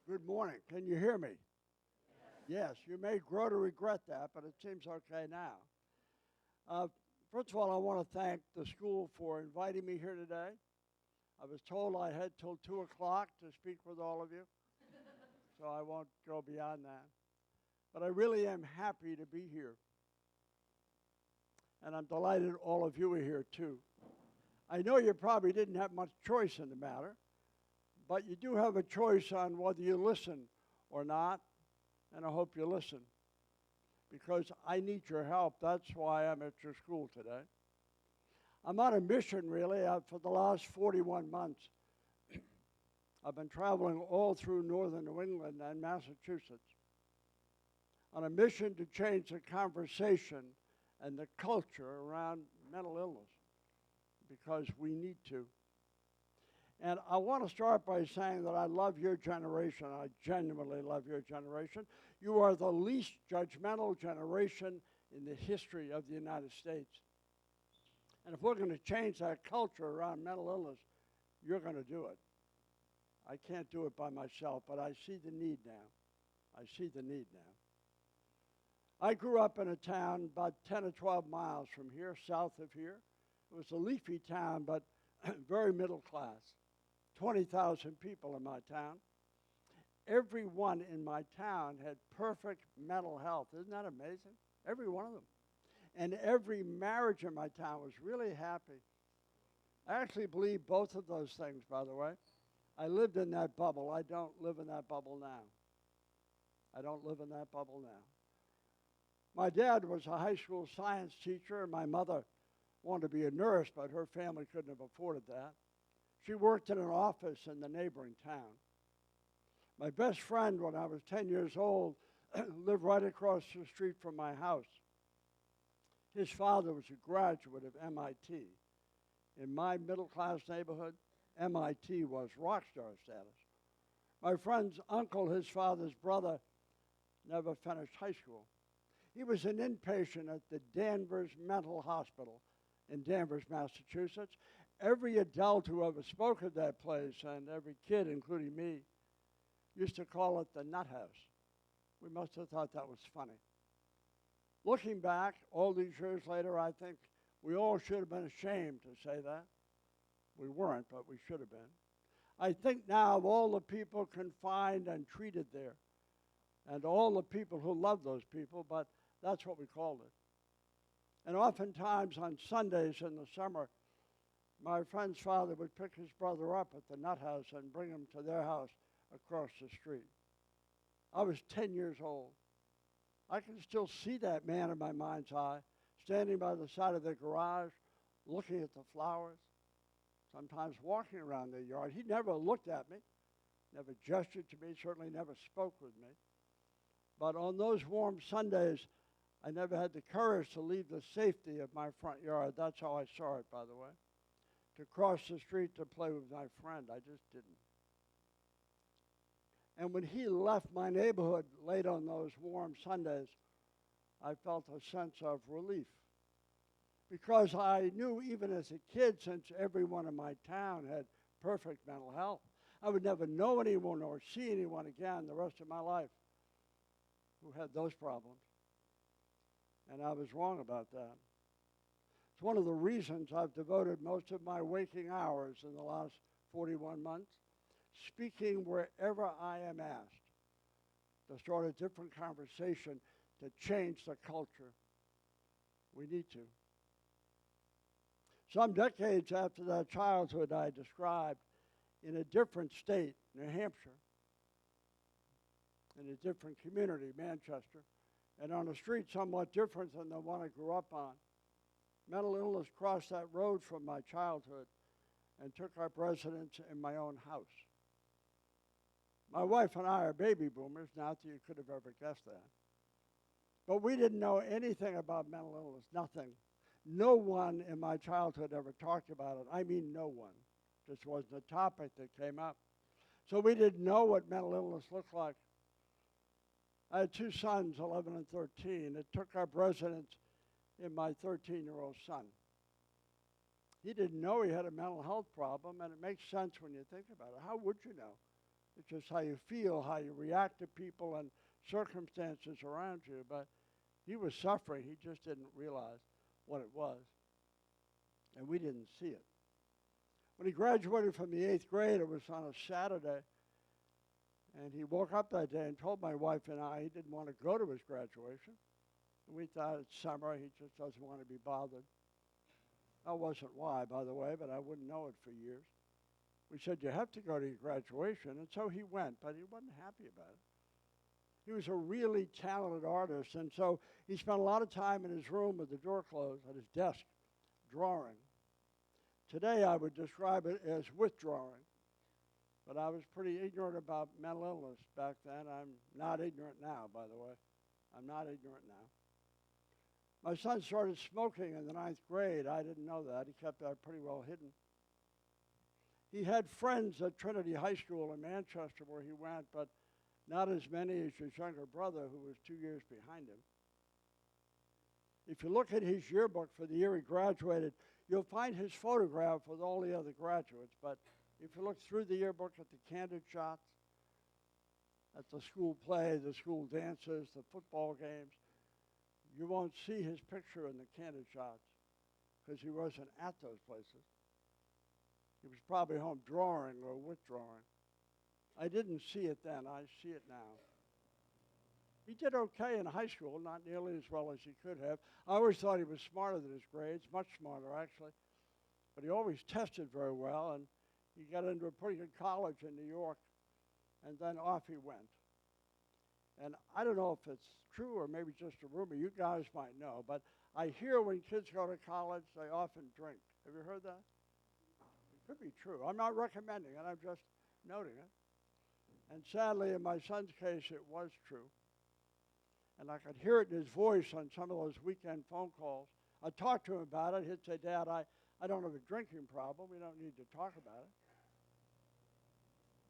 Good morning. Can you hear me? Yes, you may grow to regret that, but it seems okay now. Uh, First of all, I want to thank the school for inviting me here today. I was told I had till 2 o'clock to speak with all of you, so I won't go beyond that. But I really am happy to be here. And I'm delighted all of you are here too. I know you probably didn't have much choice in the matter, but you do have a choice on whether you listen or not, and I hope you listen, because I need your help. That's why I'm at your school today. I'm on a mission, really. For the last 41 months, I've been traveling all through northern New England and Massachusetts on a mission to change the conversation and the culture around mental illness, because we need to. And I want to start by saying that I love your generation. I genuinely love your generation. You are the least judgmental generation in the history of the United States. And if we're going to change that culture around mental illness, you're going to do it. I can't do it by myself, but I see the need now. I see the need now. I grew up in a town about 10 or 12 miles from here, south of here. It was a leafy town, but very middle class. 20,000 people in my town. Everyone in my town had perfect mental health. Isn't that amazing? Every one of them. And every marriage in my town was really happy. I actually believe both of those things, by the way. I lived in that bubble. I don't live in that bubble now. I don't live in that bubble now. My dad was a high school science teacher, and my mother wanted to be a nurse, but her family couldn't have afforded that. She worked in an office in the neighboring town. My best friend, when I was 10 years old, lived right across the street from my house. His father was a graduate of MIT. In my middle-class neighborhood, MIT was rock star status. My friend's uncle, his father's brother, never finished high school. He was an inpatient at the Danvers Mental Hospital in Danvers, Massachusetts. Every adult who ever spoke at that place, and every kid, including me, used to call it the nut house. We must have thought that was funny. Looking back, all these years later, I think we all should have been ashamed to say that. We weren't, but we should have been. I think now of all the people confined and treated there, and all the people who loved those people, but that's what we called it. And oftentimes on Sundays in the summer, my friend's father would pick his brother up at the nut house and bring him to their house across the street. I was 10 years old. I can still see that man in my mind's eye, standing by the side of their garage, looking at the flowers, sometimes walking around their yard. He never looked at me, never gestured to me, certainly never spoke with me. But on those warm Sundays, I never had the courage to leave the safety of my front yard. That's how I saw it, by the way. To cross the street to play with my friend. I just didn't. And when he left my neighborhood late on those warm Sundays, I felt a sense of relief. Because I knew even as a kid, since everyone in my town had perfect mental health, I would never know anyone or see anyone again the rest of my life who had those problems. And I was wrong about that. It's one of the reasons I've devoted most of my waking hours in the last 41 months speaking wherever I am asked to start a different conversation, to change the culture. We need to. Some decades after that childhood I described, in a different state, New Hampshire, in a different community, Manchester, and on a street somewhat different than the one I grew up on, mental illness crossed that road from my childhood and took up residence in my own house. My wife and I are baby boomers, not that you could have ever guessed that. But we didn't know anything about mental illness, nothing. No one in my childhood ever talked about it. I mean, no one. Just wasn't a topic that came up. So we didn't know what mental illness looked like. I had two sons, 11 and 13. It took up residence in my 13-year-old son. He didn't know he had a mental health problem, and it makes sense when you think about it. How would you know? It's just how you feel, how you react to people and circumstances around you. But he was suffering. He just didn't realize what it was. And we didn't see it. When he graduated from the 8th grade, it was on a Saturday. And he woke up that day and told my wife and I he didn't want to go to his graduation. And we thought it's summer. He just doesn't want to be bothered. That wasn't why, by the way, but I wouldn't know it for years. We said, you have to go to your graduation. And so he went, but he wasn't happy about it. He was a really talented artist, and so he spent a lot of time in his room with the door closed at his desk, drawing. Today, I would describe it as withdrawing, but I was pretty ignorant about mental illness back then. I'm not ignorant now, by the way. I'm not ignorant now. My son started smoking in the 9th grade. I didn't know that. He kept that pretty well hidden. He had friends at Trinity High School in Manchester where he went, but not as many as his younger brother, who was 2 years behind him. If you look at his yearbook for the year he graduated, you'll find his photograph with all the other graduates. But if you look through the yearbook at the candid shots, at the school play, the school dances, the football games, you won't see his picture in the candid shots because he wasn't at those places. He was probably home drawing or withdrawing. I didn't see it then. I see it now. He did okay in high school, not nearly as well as he could have. I always thought he was smarter than his grades, much smarter actually. But he always tested very well, and he got into a pretty good college in New York, and then off he went. And I don't know if it's true or maybe just a rumor. You guys might know, but I hear when kids go to college, they often drink. Have you heard that? It could be true. I'm not recommending it. I'm just noting it. And sadly, in my son's case, it was true. And I could hear it in his voice on some of those weekend phone calls. I'd talk to him about it. He'd say, Dad, I don't have a drinking problem. We don't need to talk about it.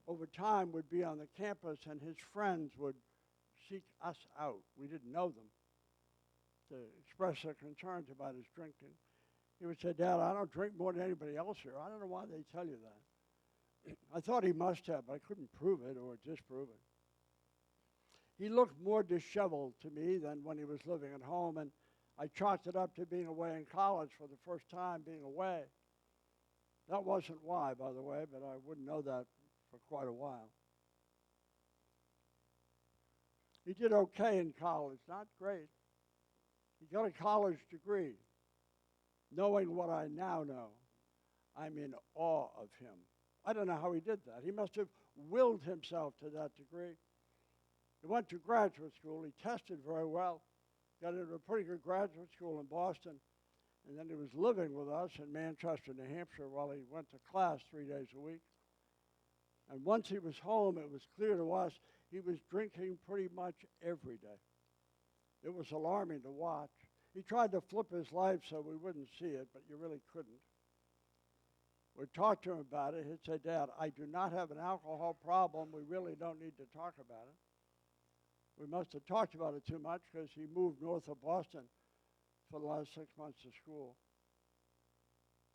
Over time, we'd be on the campus, and his friends would seek us out. We didn't know them, to express their concerns about his drinking. He would say, Dad, I don't drink more than anybody else here. I don't know why they tell you that. I thought he must have, but I couldn't prove it or disprove it. He looked more disheveled to me than when he was living at home, and I chalked it up to being away in college for the first time, being away. That wasn't why, by the way, but I wouldn't know that for quite a while. He did okay in college, not great. He got a college degree. Knowing what I now know, I'm in awe of him. I don't know how he did that. He must have willed himself to that degree. He went to graduate school. He tested very well, got into a pretty good graduate school in Boston, and then he was living with us in Manchester, New Hampshire, while he went to class 3 days a week. And once he was home, it was clear to us he was drinking pretty much every day. It was alarming to watch. He tried to flip his life so we wouldn't see it, but you really couldn't. We'd talk to him about it. He'd say, Dad, I do not have an alcohol problem. We really don't need to talk about it. We must have talked about it too much because he moved north of Boston for the last 6 months of school.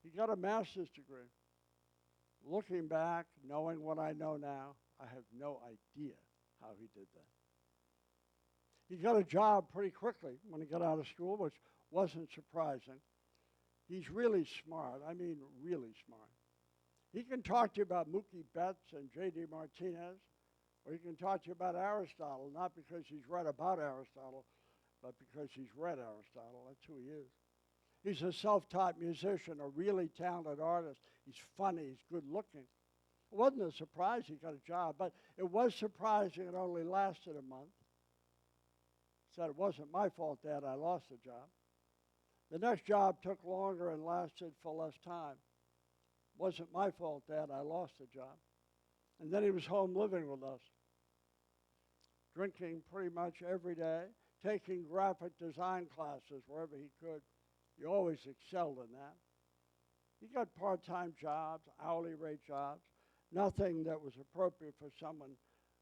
He got a master's degree. Looking back, knowing what I know now, I have no idea how he did that. He got a job pretty quickly when he got out of school, which wasn't surprising. He's really smart. I mean, really smart. He can talk to you about Mookie Betts and J.D. Martinez, or he can talk to you about Aristotle, not because he's read about Aristotle, but because he's read Aristotle. That's who he is. He's a self-taught musician, a really talented artist. He's funny. He's good-looking. It wasn't a surprise he got a job, but it was surprising it only lasted a month. He said, it wasn't my fault, Dad, I lost the job. The next job took longer and lasted for less time. It wasn't my fault, Dad, I lost the job. And then he was home living with us, drinking pretty much every day, taking graphic design classes wherever he could. He always excelled in that. He got part-time jobs, hourly rate jobs, nothing that was appropriate for someone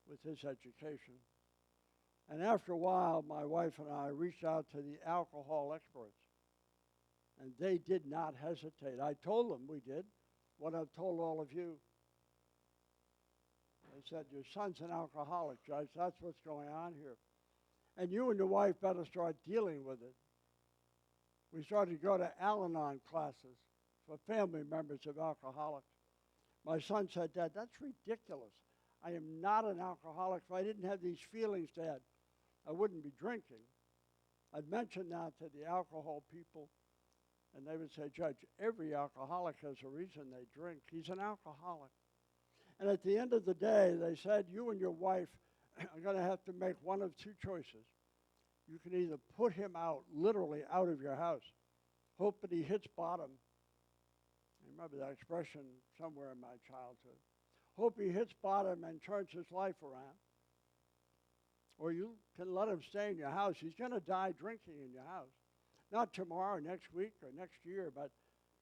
with his education. And after a while, my wife and I reached out to the alcohol experts, and they did not hesitate. I told them we did what I've told all of you. They said, your son's an alcoholic, Judge. That's what's going on here. And you and your wife better start dealing with it. We started to go to Al-Anon classes for family members of alcoholics. My son said, Dad, that's ridiculous. I am not an alcoholic. If I didn't have these feelings, Dad, I wouldn't be drinking. I'd mention that to the alcohol people, and they would say, Judge, every alcoholic has a reason they drink. He's an alcoholic. And at the end of the day, they said, you and your wife are going to have to make one of two choices. You can either put him out, literally out of your house, hope that he hits bottom. I remember that expression somewhere in my childhood. Hope he hits bottom and turns his life around. Or you can let him stay in your house. He's going to die drinking in your house. Not tomorrow, next week, or next year, but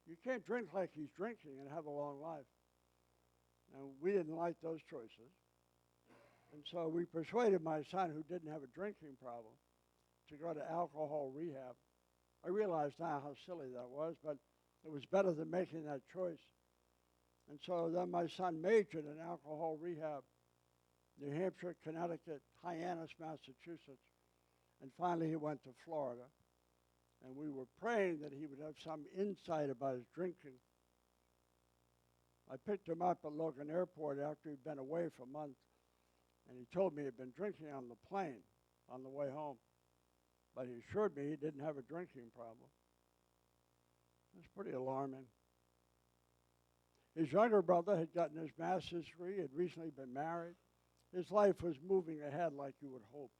you can't drink like he's drinking and have a long life. And we didn't like those choices. And so we persuaded my son, who didn't have a drinking problem, to go to alcohol rehab. I realize now how silly that was, but it was better than making that choice. And so then my son majored in alcohol rehab, New Hampshire, Connecticut, Hyannis, Massachusetts, and finally he went to Florida. And we were praying that he would have some insight about his drinking. I picked him up at Logan Airport after he'd been away for months, and he told me he'd been drinking on the plane on the way home. But he assured me he didn't have a drinking problem. It's pretty alarming. His younger brother had gotten his master's degree, had recently been married. His life was moving ahead like you would hope.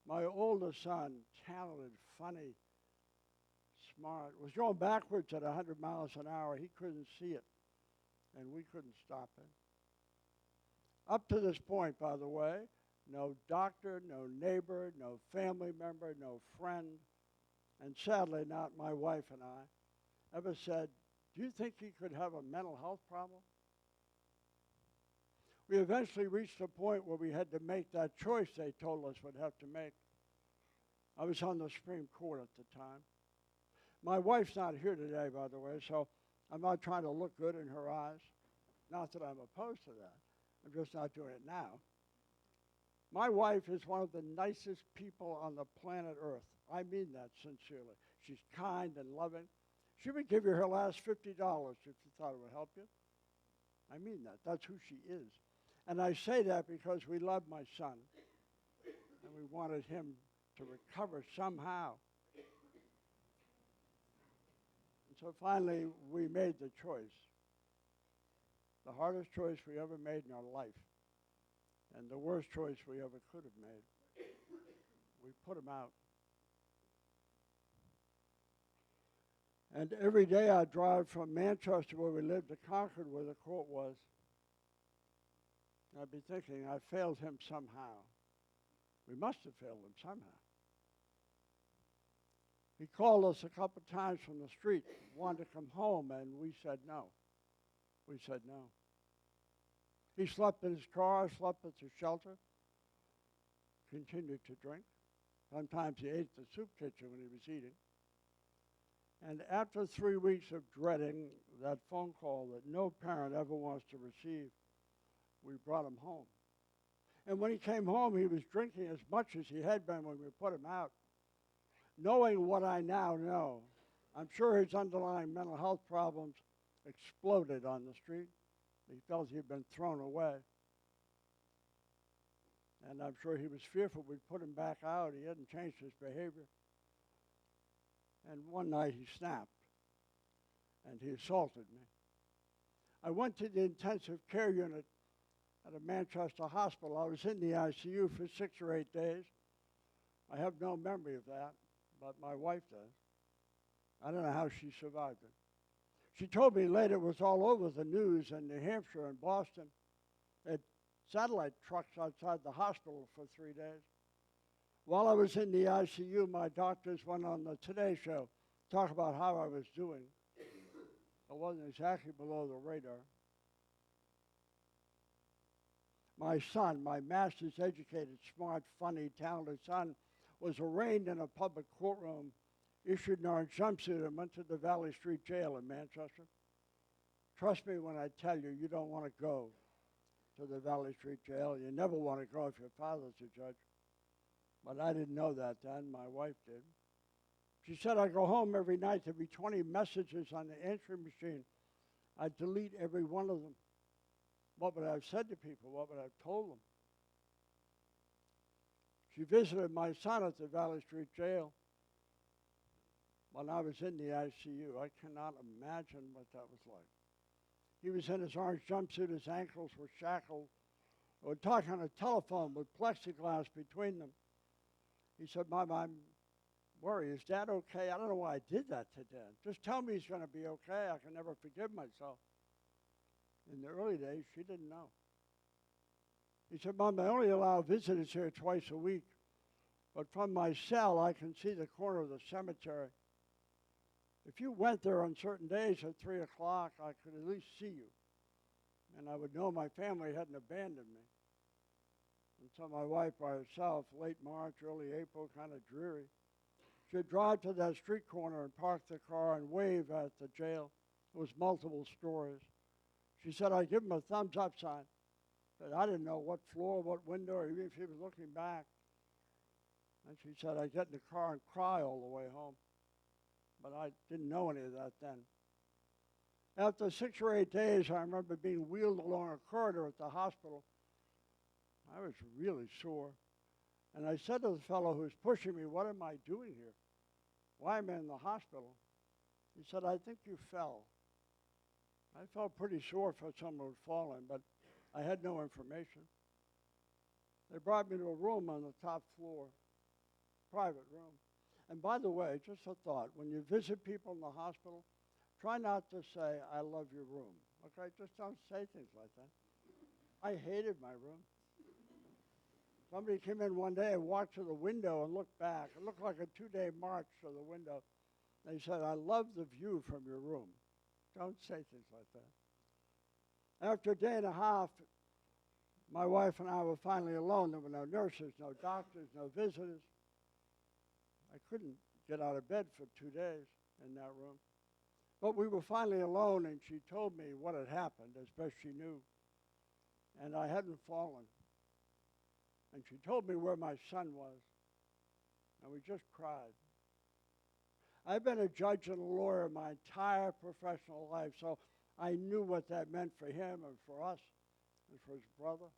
My oldest son, talented, funny, smart, was going backwards at 100 miles an hour. He couldn't see it, and we couldn't stop it. Up to this point, by the way, no doctor, no neighbor, no family member, no friend, and sadly not my wife and I, ever said, do you think he could have a mental health problem? We eventually reached a point where we had to make that choice they told us we'd have to make. I was on the Supreme Court at the time. My wife's not here today, by the way, so I'm not trying to look good in her eyes. Not that I'm opposed to that. I'm just not doing it now. My wife is one of the nicest people on the planet Earth. I mean that sincerely. She's kind and loving. She would give you her last $50 if you thought it would help you. I mean that. That's who she is. And I say that because we love my son, and we wanted him to recover somehow. And so finally, we made the choice, the hardest choice we ever made in our life, and the worst choice we ever could have made. We put him out. And every day I drive from Manchester, where we lived, to Concord, where the court was. I'd be thinking, I failed him somehow. We must have failed him somehow. He called us a couple times from the street, wanted to come home, and we said no. We said no. He slept in his car, slept at the shelter, continued to drink. Sometimes he ate the soup kitchen when he was eating. And after 3 weeks of dreading that phone call that no parent ever wants to receive, we brought him home. And when he came home, he was drinking as much as he had been when we put him out. Knowing what I now know, I'm sure his underlying mental health problems exploded on the street. He felt he had been thrown away. And I'm sure he was fearful we'd put him back out. He hadn't changed his behavior. And one night he snapped, and he assaulted me. I went to the intensive care unit at a Manchester hospital. I was in the ICU for 6 or 8 days. I have no memory of that, but my wife does. I don't know how she survived it. She told me later it was all over the news in New Hampshire and Boston. They had satellite trucks outside the hospital for 3 days. While I was in the ICU, my doctors went on the Today Show to talk about how I was doing. I wasn't exactly below the radar. My son, my master's educated, smart, funny, talented son, was arraigned in a public courtroom, issued an orange jumpsuit, and went to the Valley Street Jail in Manchester. Trust me when I tell you, you don't want to go. to the Valley Street jail. You never want to go if your father's a judge. But I didn't know that then. My wife did. She said, I go home every night. There'd be 20 messages on the answering machine. I'd delete every one of them. What would I have said to people? What would I have told them? She visited my son at the Valley Street jail when I was in the ICU. I cannot imagine what that was like. He was in his orange jumpsuit. His ankles were shackled. We were talking on a telephone with plexiglass between them. He said, Mom, I'm worried. Is Dad okay? I don't know why I did that to Dad. Just tell me he's going to be okay. I can never forgive myself. In the early days, she didn't know. He said, Mom, I only allow visitors here twice a week, but from my cell, I can see the corner of the cemetery. If you went there on certain days at 3 o'clock, I could at least see you, and I would know my family hadn't abandoned me. And so my wife by herself, late March, early April, kind of dreary, she'd drive to that street corner and park the car and wave at the jail. It was multiple stories. She said, I'd give him a thumbs up sign. But I didn't know what floor, what window, or even if he was looking back. And she said, I'd get in the car and cry all the way home. But I didn't know any of that then. After 6 or 8 days, I remember being wheeled along a corridor at the hospital. I was really sore. And I said to the fellow who was pushing me, what am I doing here? Why am I in the hospital? He said, I think you fell. I felt pretty sore for someone who'd fallen, but I had no information. They brought me to a room on the top floor, private room. And by the way, just a thought, when you visit people in the hospital, try not to say, I love your room, okay? Just don't say things like that. I hated my room. Somebody came in one day and walked to the window and looked back. It looked like a 2-day march to the window. They said, I love the view from your room. Don't say things like that. After a day and a half, my wife and I were finally alone. There were no nurses, no doctors, no visitors. I couldn't get out of bed for 2 days in that room. But we were finally alone, and she told me what had happened as best she knew. And I hadn't fallen. And she told me where my son was. And we just cried. I've been a judge and a lawyer my entire professional life, so I knew what that meant for him and for us and for his brother.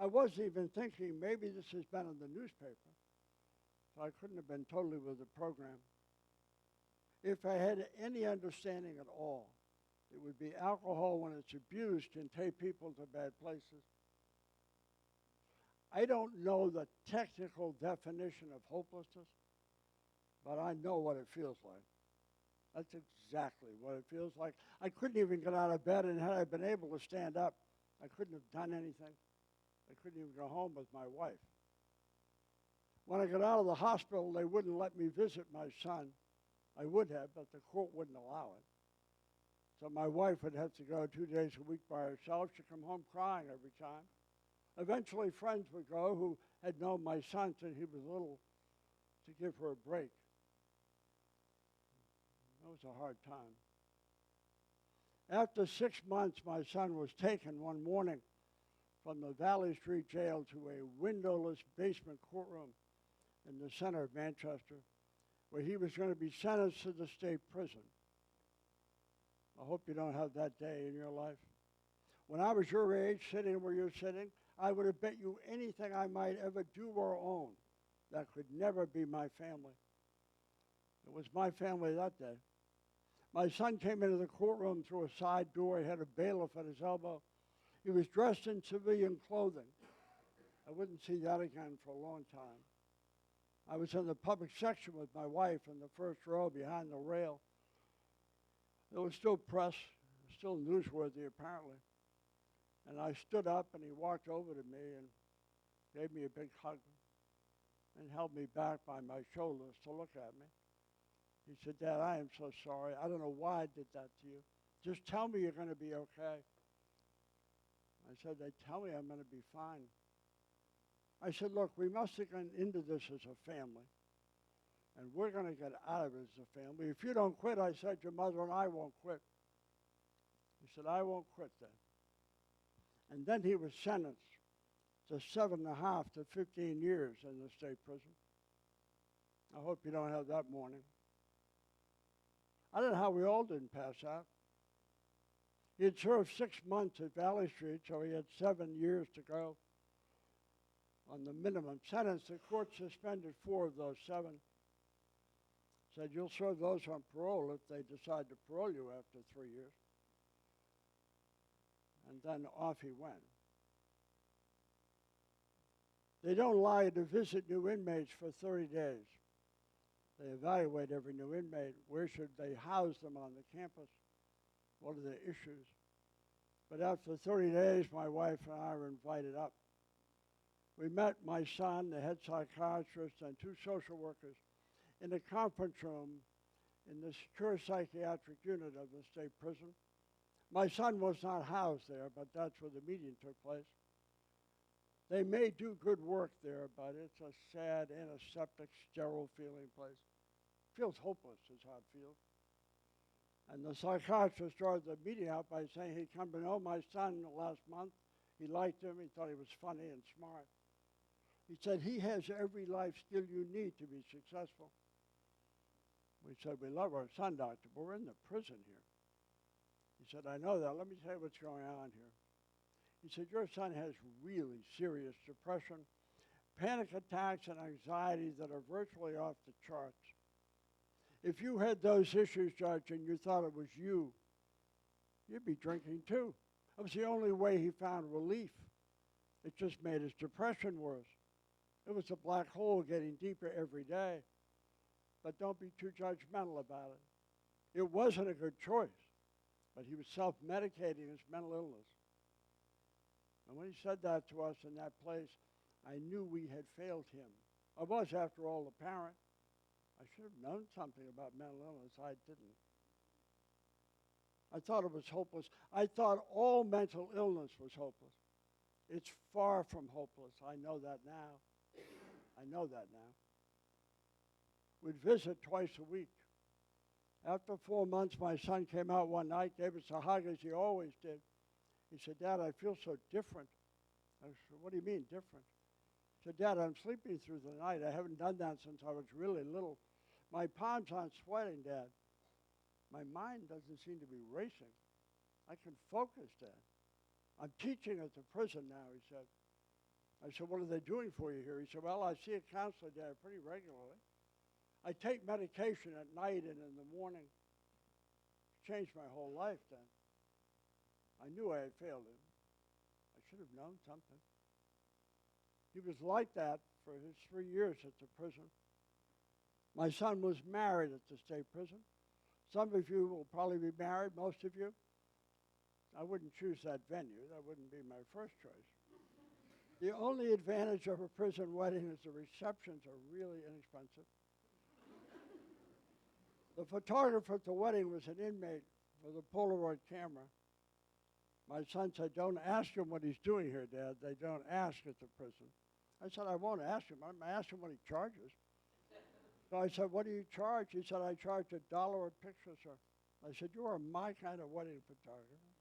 I wasn't even thinking maybe this has been in the newspaper, so I couldn't have been totally with the program. If I had any understanding at all, it would be alcohol when it's abused can take people to bad places. I don't know the technical definition of hopelessness, but I know what it feels like. That's exactly what it feels like. I couldn't even get out of bed, and had I been able to stand up, I couldn't have done anything. I couldn't even go home with my wife. When I got out of the hospital, they wouldn't let me visit my son. I would have, but the court wouldn't allow it. So my wife would have to go 2 days a week by herself. She'd come home crying every time. Eventually, friends would go who had known my son since he was little to give her a break. It was a hard time. After 6 months, my son was taken one morning from the Valley Street jail to a windowless basement courtroom in the center of Manchester, where he was going to be sentenced to the state prison. I hope you don't have that day in your life. When I was your age, sitting where you're sitting, I would have bet you anything I might ever do or own that could never be my family. It was my family that day. My son came into the courtroom through a side door. He had a bailiff at his elbow. He was dressed in civilian clothing. I wouldn't see that again for a long time. I was in the public section with my wife in the first row behind the rail. There was still press, still newsworthy apparently. And I stood up and he walked over to me and gave me a big hug and held me back by my shoulders to look at me. He said, Dad, I am so sorry. I don't know why I did that to you. Just tell me you're going to be okay. I said, they tell me I'm going to be fine. I said, look, we must have gone into this as a family, and we're going to get out of it as a family. If you don't quit, I said, your mother and I won't quit. He said, I won't quit then. And then he was sentenced to 7.5 to 15 years in the state prison. I hope you don't have that morning. I don't know how we all didn't pass out. He had served 6 months at Valley Street, so he had 7 years to go on the minimum sentence. The court suspended 4 of those 7. Said, you'll serve those on parole if they decide to parole you after 3 years. And then off he went. They don't allow you to visit new inmates for 30 days. They evaluate every new inmate. Where should they house them on the campus? What are the issues? But after 30 days, my wife and I were invited up. We met my son, the head psychiatrist, and 2 social workers in a conference room in the secure psychiatric unit of the state prison. My son was not housed there, but that's where the meeting took place. They may do good work there, but it's a sad, antiseptic, sterile feeling place. Feels hopeless is how it feels. And the psychiatrist started the meeting out by saying he'd come to know my son last month. He liked him. He thought he was funny and smart. He said, he has every life skill you need to be successful. We said, we love our son, doctor, but we're in the prison here. He said, I know that. Let me tell you what's going on here. He said, your son has really serious depression, panic attacks, and anxiety that are virtually off the charts. If you had those issues, Judge, and you thought it was you, you'd be drinking too. That was the only way he found relief. It just made his depression worse. It was a black hole getting deeper every day. But don't be too judgmental about it. It wasn't a good choice, but he was self-medicating his mental illness. And when he said that to us in that place, I knew we had failed him. I was, after all, the parent. I should have known something about mental illness. I didn't. I thought it was hopeless. I thought all mental illness was hopeless. It's far from hopeless. I know that now. I know that now. We'd visit twice a week. After 4 months, my son came out one night, gave us a hug as he always did. He said, Dad, I feel so different. I said, what do you mean different? He said, Dad, I'm sleeping through the night. I haven't done that since I was really little. My palms aren't sweating, Dad. My mind doesn't seem to be racing. I can focus, Dad. I'm teaching at the prison now, he said. I said, what are they doing for you here? He said, well, I see a counselor, Dad, pretty regularly. I take medication at night and in the morning. It's changed my whole life, then. I knew I had failed him. I should have known something. He was like that for his 3 years at the prison. My son was married at the state prison. Some of you will probably be married, most of you. I wouldn't choose that venue. That wouldn't be my first choice. The only advantage of a prison wedding is the receptions are really inexpensive. The photographer at the wedding was an inmate with a Polaroid camera. My son said, don't ask him what he's doing here, Dad. They don't ask at the prison. I said, I won't ask him. I'm going to ask him what he charges. So I said, what do you charge? He said, I charge $1 a picture, sir. I said, you are my kind of wedding photographer.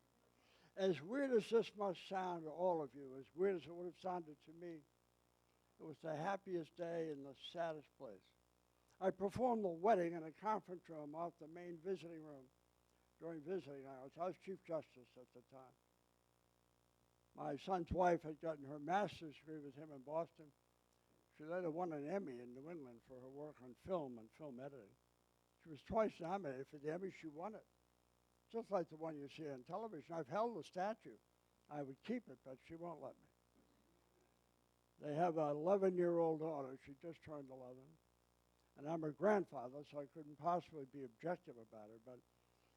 As weird as this must sound to all of you, as weird as it would have sounded to me, it was the happiest day in the saddest place. I performed the wedding in a conference room off the main visiting room during visiting hours. I was Chief Justice at the time. My son's wife had gotten her master's degree with him in Boston. She later won an Emmy in New England for her work on film and film editing. She was twice nominated for the Emmy. She won it, just like the one you see on television. I've held the statue. I would keep it, but she won't let me. They have an 11-year-old daughter. She just turned 11. And I'm her grandfather, so I couldn't possibly be objective about her. But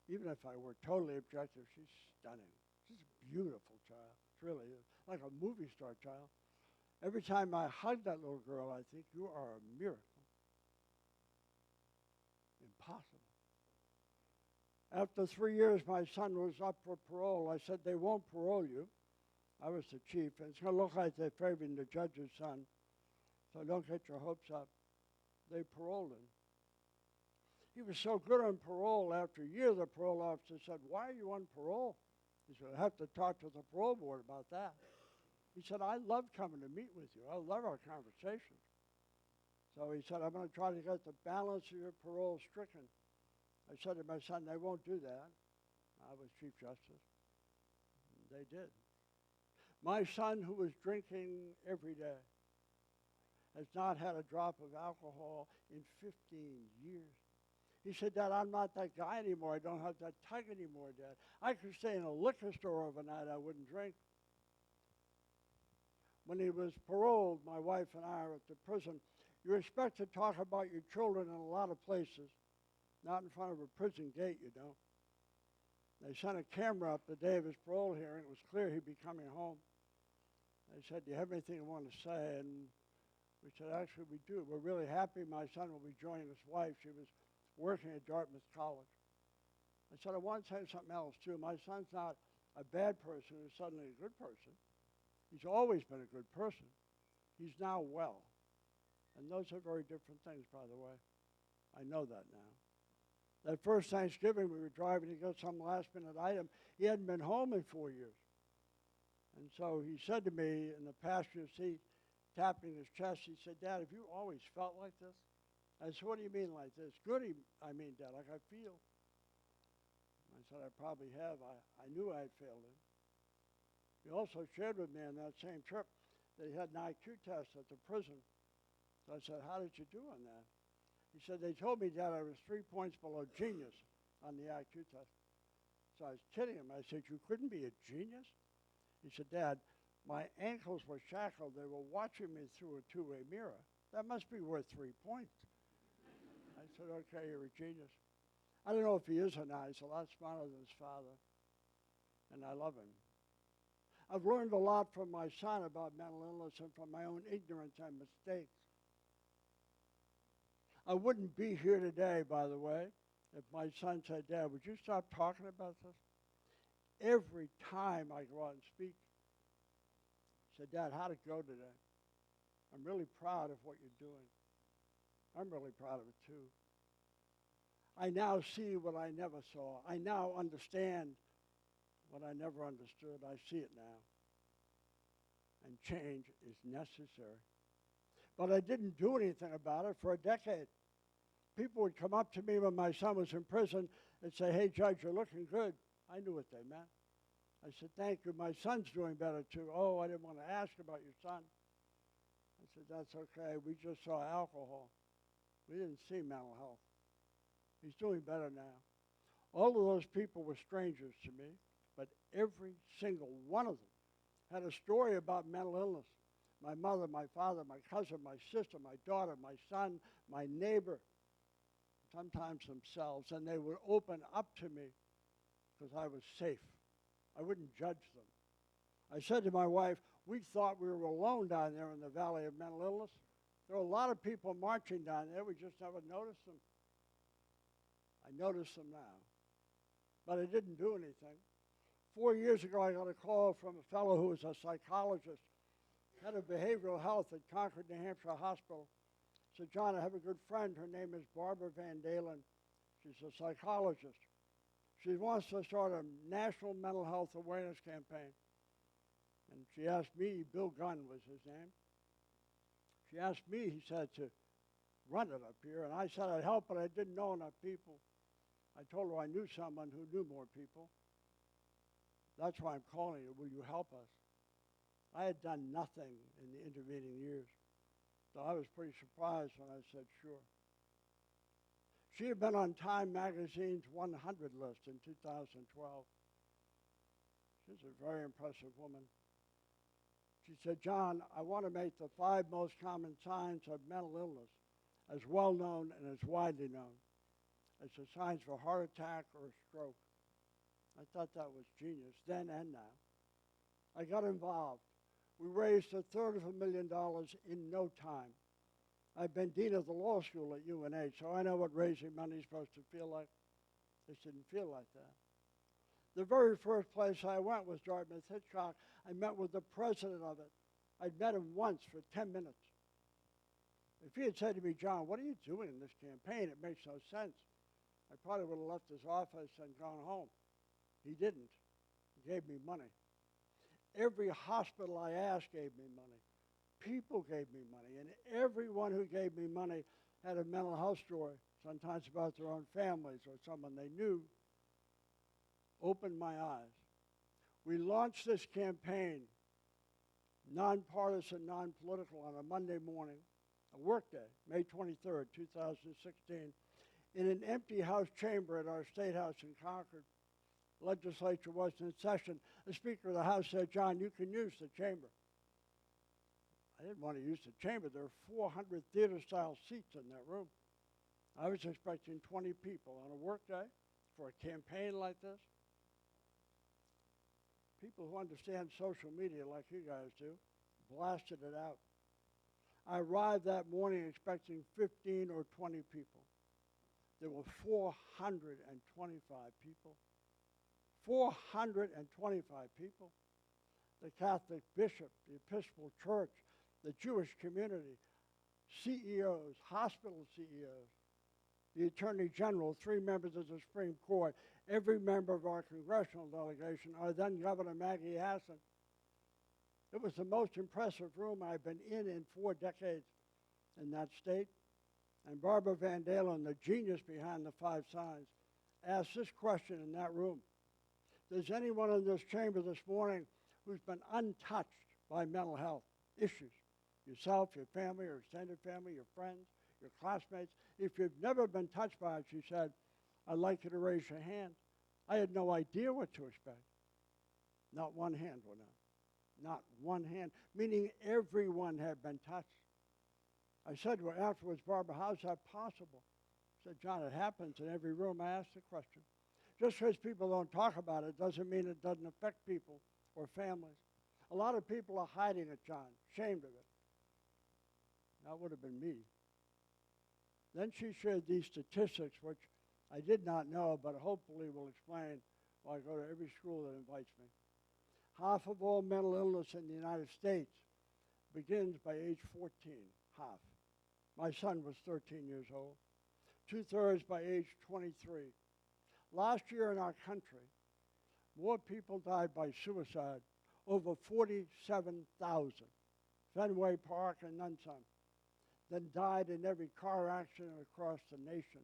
even if I were totally objective, she's stunning. She's a beautiful child. It's really like a movie star child. Every time I hug that little girl, I think, you are a miracle. Impossible. After 3 years, my son was up for parole. I said, they won't parole you. I was the chief, and it's going to look like they're favoring the judge's son, so don't get your hopes up. They paroled him. He was so good on parole, after a year, the parole officer said, why are you on parole? He said, I have to talk to the parole board about that. He said, I love coming to meet with you. I love our conversations. So he said, I'm going to try to get the balance of your parole stricken. I said to my son, they won't do that. I was Chief Justice. And they did. My son, who was drinking every day, has not had a drop of alcohol in 15 years. He said, Dad, I'm not that guy anymore. I don't have that tug anymore, Dad. I could stay in a liquor store overnight. I wouldn't drink. When he was paroled, my wife and I were at the prison. You're expected to talk about your children in a lot of places, not in front of a prison gate, you know. They sent a camera up the day of his parole hearing. It was clear he'd be coming home. They said, do you have anything you want to say? And we said, actually, we do. We're really happy my son will be joining his wife. She was working at Dartmouth College. I said, I want to say something else, too. My son's not a bad person who's suddenly a good person. He's always been a good person. He's now well. And those are very different things, by the way. I know that now. That first Thanksgiving, we were driving to get some last-minute item. He hadn't been home in 4 years. And so he said to me in the passenger seat, tapping his chest, he said, Dad, have you always felt like this? I said, what do you mean like this? Good, I mean, Dad, like I feel. I said, I probably have. I knew I had failed him. He also shared with me on that same trip that he had an IQ test at the prison. So I said, how did you do on that? He said, they told me, Dad, I was 3 points below genius on the IQ test. So I was kidding him. I said, you couldn't be a genius? He said, Dad, my ankles were shackled. They were watching me through a two-way mirror. That must be worth 3 points. I said, okay, you're a genius. I don't know if he is or not. He's a lot smarter than his father, and I love him. I've learned a lot from my son about mental illness and from my own ignorance and mistakes. I wouldn't be here today, by the way, if my son said, Dad, would you stop talking about this? Every time I go out and speak, he said, Dad, how'd it go today? I'm really proud of what you're doing. I'm really proud of it, too. I now see what I never saw. I now understand what I never understood. I see it now. And change is necessary. But I didn't do anything about it for a decade. People would come up to me when my son was in prison and say, hey, Judge, you're looking good. I knew what they meant. I said, thank you. My son's doing better, too. Oh, I didn't want to ask about your son. I said, that's okay. We just saw alcohol. We didn't see mental health. He's doing better now. All of those people were strangers to me, but every single one of them had a story about mental illness. My mother, my father, my cousin, my sister, my daughter, my son, my neighbor, sometimes themselves, and they would open up to me because I was safe. I wouldn't judge them. I said to my wife, we thought we were alone down there in the Valley of Mental Illness. There were a lot of people marching down there. We just never noticed them. I noticed them now. But I didn't do anything. 4 years ago, I got a call from a fellow who was a psychologist, head of behavioral health at Concord, New Hampshire Hospital. He said, John, I have a good friend. Her name is Barbara Van Dalen. She's a psychologist. She wants to start a national mental health awareness campaign. And she asked me, Bill Gunn was his name. She asked me, he said, to run it up here. And I said I'd help, but I didn't know enough people. I told her I knew someone who knew more people. That's why I'm calling you. Will you help us? I had done nothing in the intervening years. So I was pretty surprised when I said, sure. She had been on Time Magazine's 100 list in 2012. She's a very impressive woman. She said, John, I want to make the 5 most common signs of mental illness as well known and as widely known as the signs for a heart attack or a stroke. I thought that was genius then and now. I got involved. We raised $250,000 in no time. I've been dean of the law school at UNH, so I know what raising money is supposed to feel like. This didn't feel like that. The very first place I went was Dartmouth Hitchcock. I met with the president of it. I'd met him once for 10 minutes. If he had said to me, John, what are you doing in this campaign? It makes no sense. I probably would have left his office and gone home. He didn't. gave me money. Every hospital I asked gave me money. People gave me money. And everyone who gave me money had a mental health story, sometimes about their own families or someone they knew. Opened my eyes. We launched this campaign, nonpartisan, non-political, on a Monday morning, a work day, May 23rd, 2016, in an empty House chamber at our State House in Concord. Legislature wasn't in session. The Speaker of the House said, "John, you can use the chamber." I didn't want to use the chamber. There were 400 theater-style seats in that room. I was expecting 20 people on a work day for a campaign like this. People who understand social media like you guys do blasted it out. I arrived that morning expecting 15 or 20 people. There were 425 people. 425 people. The Catholic bishop, the Episcopal Church, the Jewish community, CEOs, hospital CEOs, the Attorney General, 3 members of the Supreme Court, every member of our congressional delegation, our then Governor Maggie Hassan. It was the most impressive room I've been in 4 decades in that state. And Barbara Van Dalen, the genius behind the 5 signs, asked this question in that room. Does anyone in this chamber this morning who's been untouched by mental health issues, yourself, your family, your extended family, your friends, your classmates, if you've never been touched by it, she said, I'd like you to raise your hand. I had no idea what to expect. Not one hand went up. Not one hand, meaning everyone had been touched. I said to her afterwards, Barbara, how's that possible? She said, John, it happens in every room. I asked the question. Just because people don't talk about it doesn't mean it doesn't affect people or families. A lot of people are hiding it, John, ashamed of it. That would have been me. Then she shared these statistics, which I did not know, but hopefully will explain while I go to every school that invites me. Half of all mental illness in the United States begins by age 14, half. My son was 13 years old. 2/3 by age 23. Last year in our country, more people died by suicide, over 47,000, Fenway Park and then some, than died in every car accident across the nation.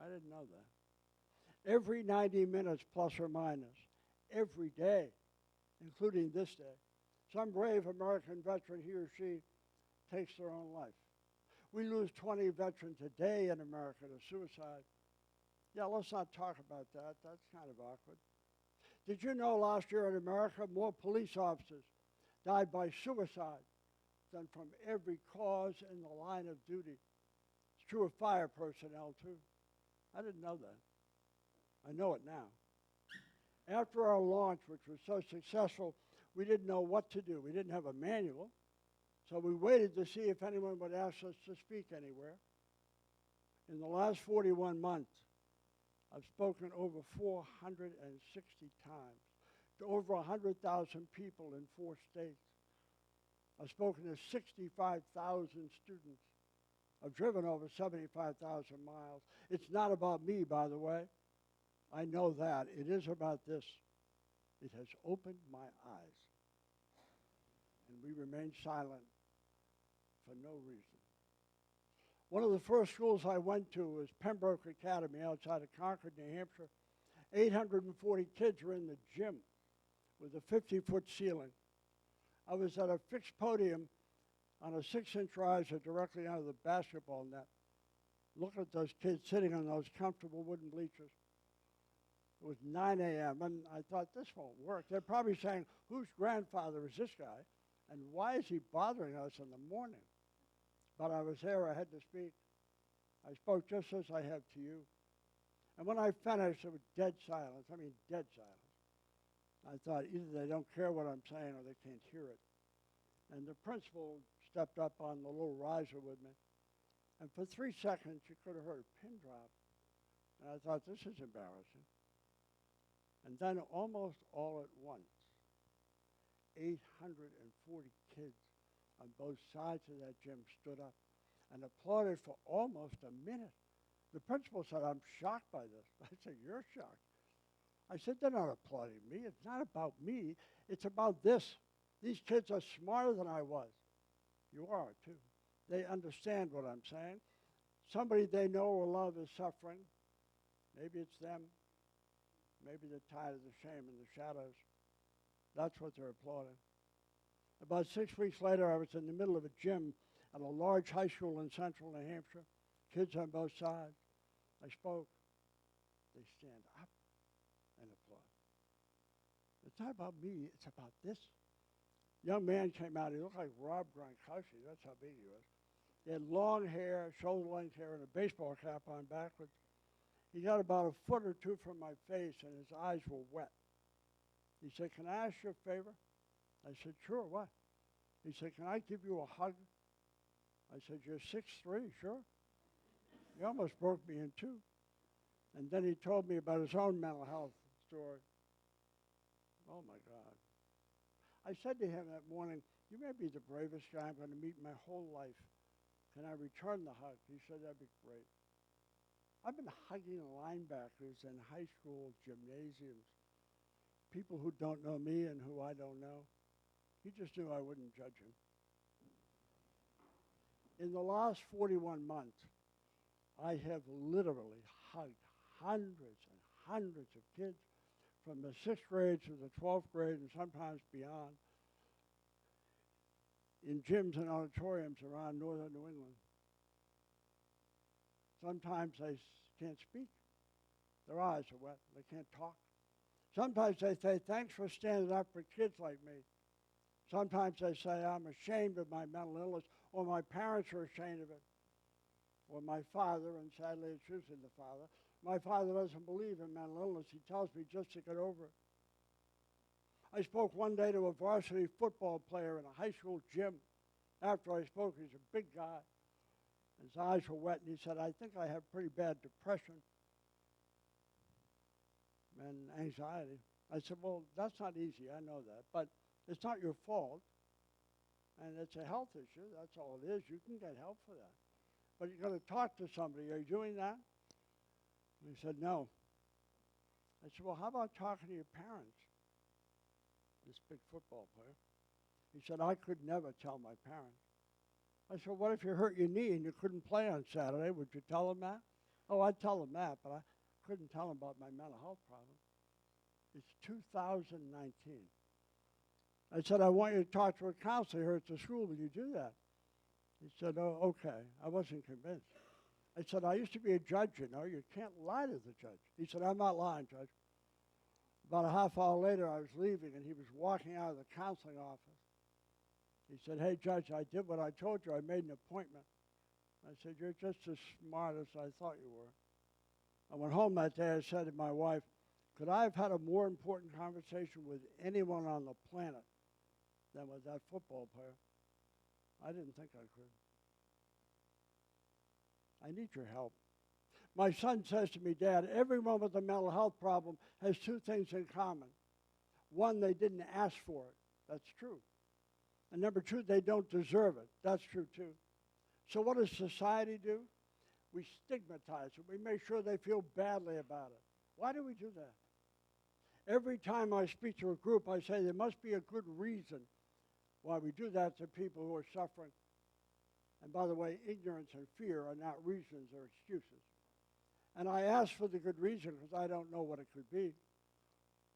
I didn't know that. Every 90 minutes, plus or minus, every day, including this day, some brave American veteran, he or she, takes their own life. We lose 20 veterans a day in America to suicide. Yeah, let's not talk about that. That's kind of awkward. Did you know last year in America, more police officers died by suicide than from every cause in the line of duty? It's true of fire personnel, too. I didn't know that. I know it now. After our launch, which was so successful, we didn't know what to do. We didn't have a manual, so we waited to see if anyone would ask us to speak anywhere. In the last 41 months, I've spoken over 460 times to over 100,000 people in 4 states. I've spoken to 65,000 students. I've driven over 75,000 miles. It's not about me, by the way. I know that. It is about this. It has opened my eyes. And we remain silent for no reason. One of the first schools I went to was Pembroke Academy outside of Concord, New Hampshire. 840 kids were in the gym with a 50-foot ceiling. I was at a fixed podium on a 6-inch riser directly under the basketball net. Look at those kids sitting on those comfortable wooden bleachers. It was 9 a.m., and I thought, this won't work. They're probably saying, whose grandfather is this guy, and why is he bothering us in the morning? But I was there. I had to speak. I spoke just as I have to you. And when I finished, it was dead silence. I mean, dead silence. I thought, either they don't care what I'm saying or they can't hear it. And the principal stepped up on the little riser with me. And for 3 seconds, you could have heard a pin drop. And I thought, this is embarrassing. And then almost all at once, 840 kids on both sides of that gym stood up and applauded for almost a minute. The principal said, I'm shocked by this. I said, you're shocked. I said, they're not applauding me. It's not about me. It's about this. These kids are smarter than I was. You are, too. They understand what I'm saying. Somebody they know or love is suffering. Maybe it's them. Maybe they're tired of the shame and the shadows. That's what they're applauding. About 6 weeks later, I was in the middle of a gym at a large high school in central New Hampshire. Kids on both sides. I spoke. They stand up and applaud. It's not about me. It's about this. Young man came out. He looked like Rob Gronkowski. That's how big he was. He had long hair, shoulder-length hair, and a baseball cap on backwards. He got about a foot or two from my face, and his eyes were wet. He said, can I ask you a favor? I said, sure, what? He said, can I give you a hug? I said, you're 6'3", sure. He almost broke me in two. And then he told me about his own mental health story. Oh, my God. I said to him that morning, you may be the bravest guy I'm going to meet in my whole life. Can I return the hug? He said, that'd be great. I've been hugging linebackers in high school gymnasiums, people who don't know me and who I don't know. He just knew I wouldn't judge him. In the last 41 months, I have literally hugged hundreds and hundreds of kids from the 6th grade to the 12th grade and sometimes beyond in gyms and auditoriums around northern New England. Sometimes they can't speak. Their eyes are wet. They can't talk. Sometimes they say, thanks for standing up for kids like me. Sometimes they say, I'm ashamed of my mental illness, or my parents are ashamed of it, or my father, and sadly it's usually the father. My father doesn't believe in mental illness. He tells me just to get over it. I spoke one day to a varsity football player in a high school gym. After I spoke, he's a big guy. His eyes were wet, and he said, I think I have pretty bad depression and anxiety. I said, well, that's not easy, I know that, but it's not your fault, and it's a health issue, that's all it is. You can get help for that. But you've got to talk to somebody. Are you doing that? And he said, no. I said, well, how about talking to your parents? This big football player. He said, I could never tell my parents. I said, what if you hurt your knee and you couldn't play on Saturday? Would you tell them that? Oh, I'd tell them that, but I couldn't tell them about my mental health problem. It's 2019. I said, I want you to talk to a counselor here at the school. Will you do that? He said, oh, okay. I wasn't convinced. I said, I used to be a judge, you know. You can't lie to the judge. He said, I'm not lying, Judge. About a half hour later, I was leaving, and he was walking out of the counseling office. He said, hey, Judge, I did what I told you. I made an appointment. I said, you're just as smart as I thought you were. I went home that day. I said to my wife, could I have had a more important conversation with anyone on the planet than with that football player? I didn't think I could. I need your help. My son says to me, Dad, everyone with a mental health problem has two things in common. One, they didn't ask for it. That's true. And number two, they don't deserve it. That's true too. So what does society do? We stigmatize it. We make sure they feel badly about it. Why do we do that? Every time I speak to a group, I say there must be a good reason why we do that to people who are suffering. And by the way, ignorance and fear are not reasons or excuses. And I ask for the good reason because I don't know what it could be.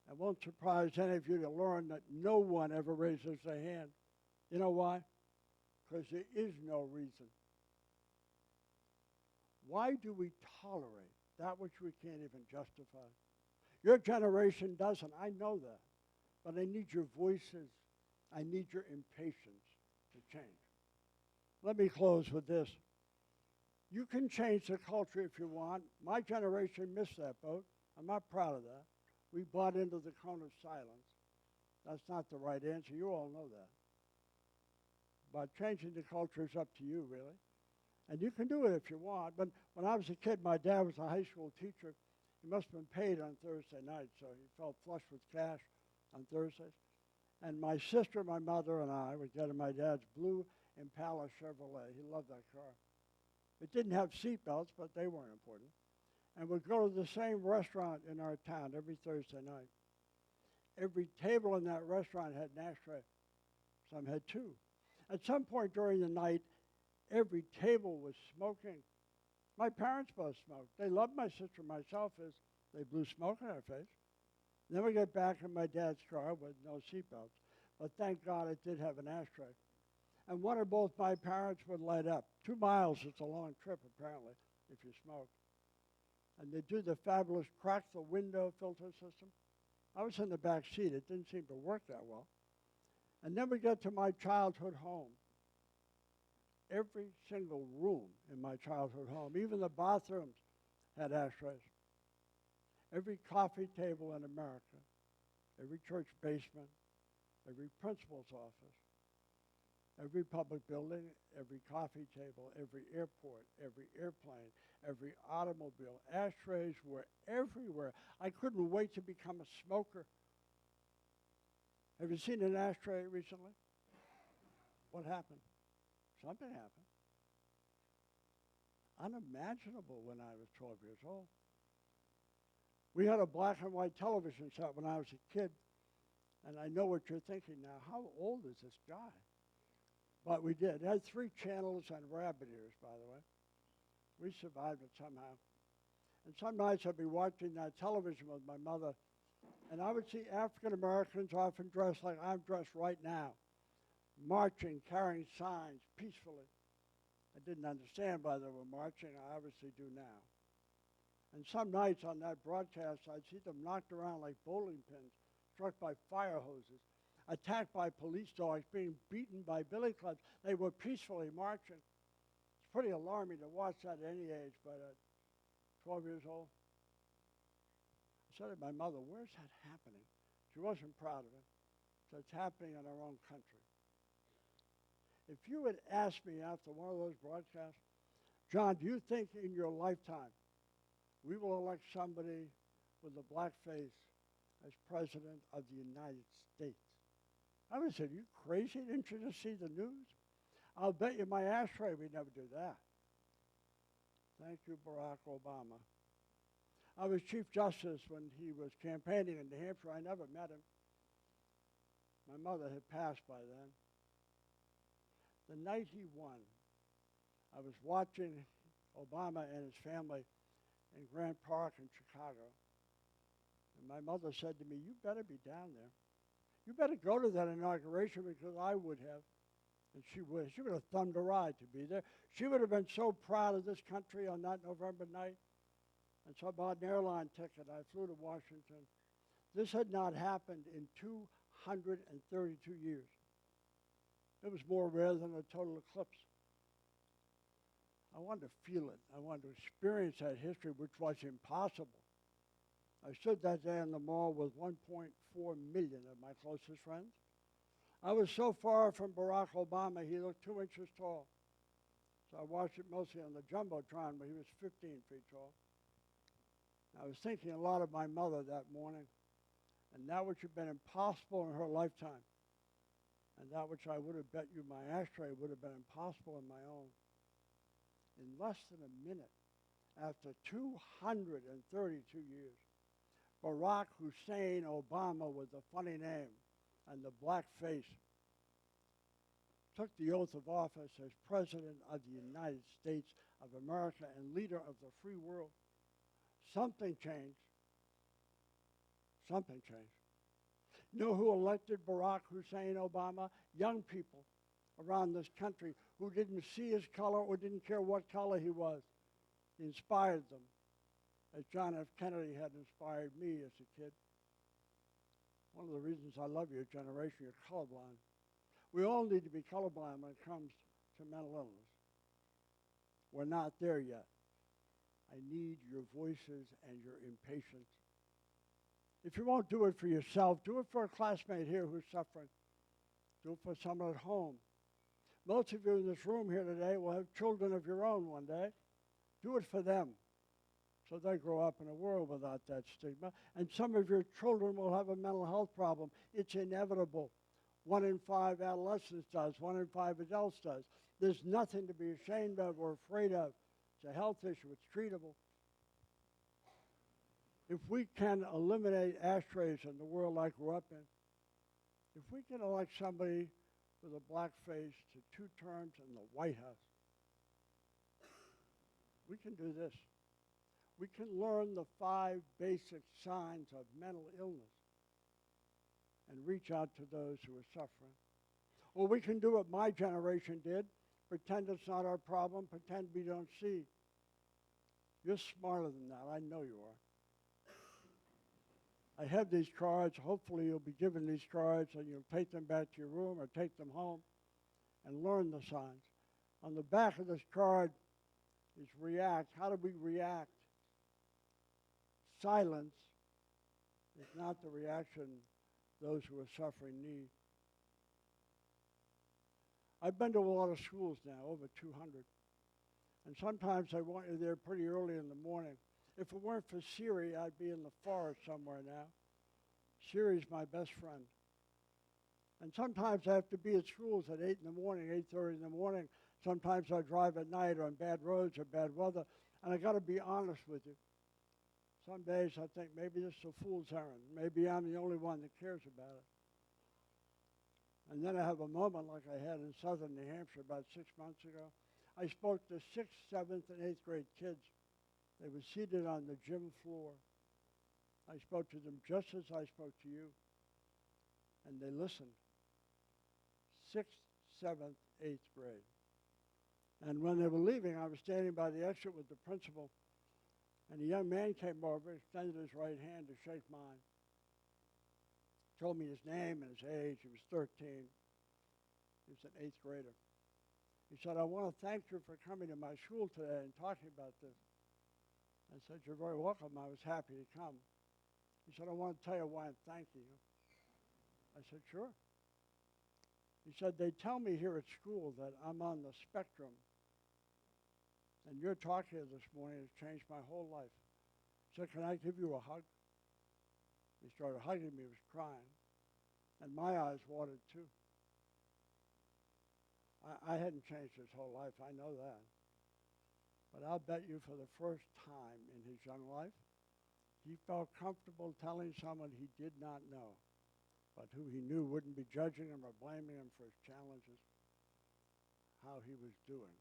It won't surprise any of you to learn that no one ever raises their hand. You know why? Because there is no reason. Why do we tolerate that which we can't even justify? Your generation doesn't. I know that. But I need your voices. I need your impatience to change. Let me close with this. You can change the culture if you want. My generation missed that boat. I'm not proud of that. We bought into the cone of silence. That's not the right answer. You all know that. But changing the culture is up to you, really. And you can do it if you want. But when I was a kid, my dad was a high school teacher. He must have been paid on Thursday night, so he felt flush with cash on Thursdays. And my sister, my mother, and I would get in my dad's blue Impala Chevrolet. He loved that car. It didn't have seat belts, but they weren't important. and would go to the same restaurant in our town every Thursday night. Every table in that restaurant had an ashtray. Some had two. At some point during the night, every table was smoking. My parents both smoked. They loved my sister and myself as they blew smoke in our face. Then we get back in my dad's car with no seatbelts. But thank God it did have an ashtray. And one or both my parents would light up. 2 miles is a long trip, apparently, if you smoke. And they do the fabulous crack the window filter system. I was in the back seat. It didn't seem to work that well. And then we get to my childhood home. Every single room in my childhood home, even the bathrooms, had ashtrays. Every coffee table in America, every church basement, every principal's office, every public building, every coffee table, every airport, every airplane, every automobile. Ashtrays were everywhere. I couldn't wait to become a smoker. Have you seen an ashtray recently? What happened? Something happened. Unimaginable when I was 12 years old. We had a black and white television set when I was a kid, and I know what you're thinking now. How old is this guy? But we did. It had 3 channels and rabbit ears, by the way. We survived it somehow. And some nights I'd be watching that television with my mother, and I would see African Americans often dressed like I'm dressed right now, marching, carrying signs peacefully. I didn't understand why they were marching. I obviously do now. And some nights on that broadcast, I'd see them knocked around like bowling pins, struck by fire hoses, attacked by police dogs, being beaten by billy clubs. They were peacefully marching. It's pretty alarming to watch that at any age, but at 12 years old, I said to my mother, "Where's that happening?" She wasn't proud of it. So it's happening in our own country. If you had asked me after one of those broadcasts, "John, do you think in your lifetime we will elect somebody with a black face as president of the United States?" I would have said, "Are you crazy? Didn't you just see the news?" I'll bet you my ashtray we'd never do that. Thank you, Barack Obama. I was Chief Justice when he was campaigning in New Hampshire. I never met him. My mother had passed by then. The night he won, I was watching Obama and his family in Grant Park in Chicago. And my mother said to me, "You better be down there. You better go to that inauguration," because I would have. And she would. She would have thumbed a ride to be there. She would have been so proud of this country on that November night. And so I bought an airline ticket. I flew to Washington. This had not happened in 232 years. It was more rare than a total eclipse. I wanted to feel it. I wanted to experience that history, which was impossible. I stood that day in the mall with 1.4 million of my closest friends. I was so far from Barack Obama, he looked 2 inches tall. So I watched it mostly on the Jumbotron, where he was 15 feet tall. I was thinking a lot of my mother that morning, and that which had been impossible in her lifetime, and that which I would have bet you my ashtray would have been impossible in my own. In less than a minute, after 232 years, Barack Hussein Obama, with a funny name and the black face, took the oath of office as President of the United States of America and leader of the free world. Something changed. Something changed. You know who elected Barack Hussein Obama? Young people around this country who didn't see his color or didn't care what color he was. He inspired them, as John F. Kennedy had inspired me as a kid. One of the reasons I love your generation, you're colorblind. We all need to be colorblind when it comes to mental illness. We're not there yet. I need your voices and your impatience. If you won't do it for yourself, do it for a classmate here who's suffering. Do it for someone at home. Most of you in this room here today will have children of your own one day. Do it for them so they grow up in a world without that stigma. And some of your children will have a mental health problem. It's inevitable. 1 in 5 adolescents does. 1 in 5 adults does. There's nothing to be ashamed of or afraid of. It's a health issue. It's treatable. If we can eliminate ashtrays in the world I grew up in, if we can elect somebody with a black face to 2 terms in the White House, we can do this. We can learn the 5 basic signs of mental illness and reach out to those who are suffering. Or we can do what my generation did, pretend it's not our problem, pretend we don't see. You're smarter than that. I know you are. I have these cards. Hopefully you'll be given these cards and you'll take them back to your room or take them home and learn the signs. On the back of this card is react. How do we react? Silence is not the reaction those who are suffering need. I've been to a lot of schools now, over 200. And sometimes I want you there pretty early in the morning. If it weren't for Siri, I'd be in the forest somewhere now. Siri's my best friend. And sometimes I have to be at schools at 8 in the morning, 8:30 in the morning. Sometimes I drive at night on bad roads or bad weather. And I got to be honest with you. Some days I think maybe this is a fool's errand. Maybe I'm the only one that cares about it. And then I have a moment like I had in southern New Hampshire about 6 months ago. I spoke to 6th, 7th, and 8th grade kids. They were seated on the gym floor. I spoke to them just as I spoke to you. And they listened. 6th, 7th, 8th grade. And when they were leaving, I was standing by the exit with the principal. And a young man came over, extended his right hand to shake mine. Told me his name and his age. He was 13. He was an 8th grader. He said, I want to thank you for coming to my school today and talking about this. I said, you're very welcome. I was happy to come. He said, I want to tell you why I'm thanking you. I said, sure. He said, they tell me here at school that I'm on the spectrum. And your talk here this morning has changed my whole life. He said, can I give you a hug? He started hugging me. He was crying. And my eyes watered too. I hadn't changed his whole life. I know that. But I'll bet you for the first time in his young life, he felt comfortable telling someone he did not know, but who he knew wouldn't be judging him or blaming him for his challenges, how he was doing.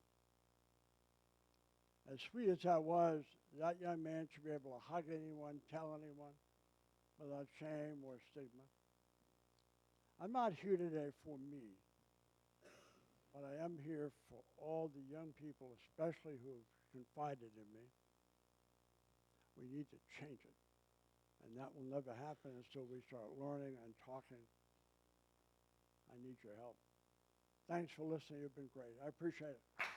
As sweet as that was, that young man should be able to hug anyone, tell anyone, without shame or stigma. I'm not here today for me, but I am here for all the young people, especially who have confided in me. We need to change it. And that will never happen until we start learning and talking. I need your help. Thanks for listening. You've been great. I appreciate it.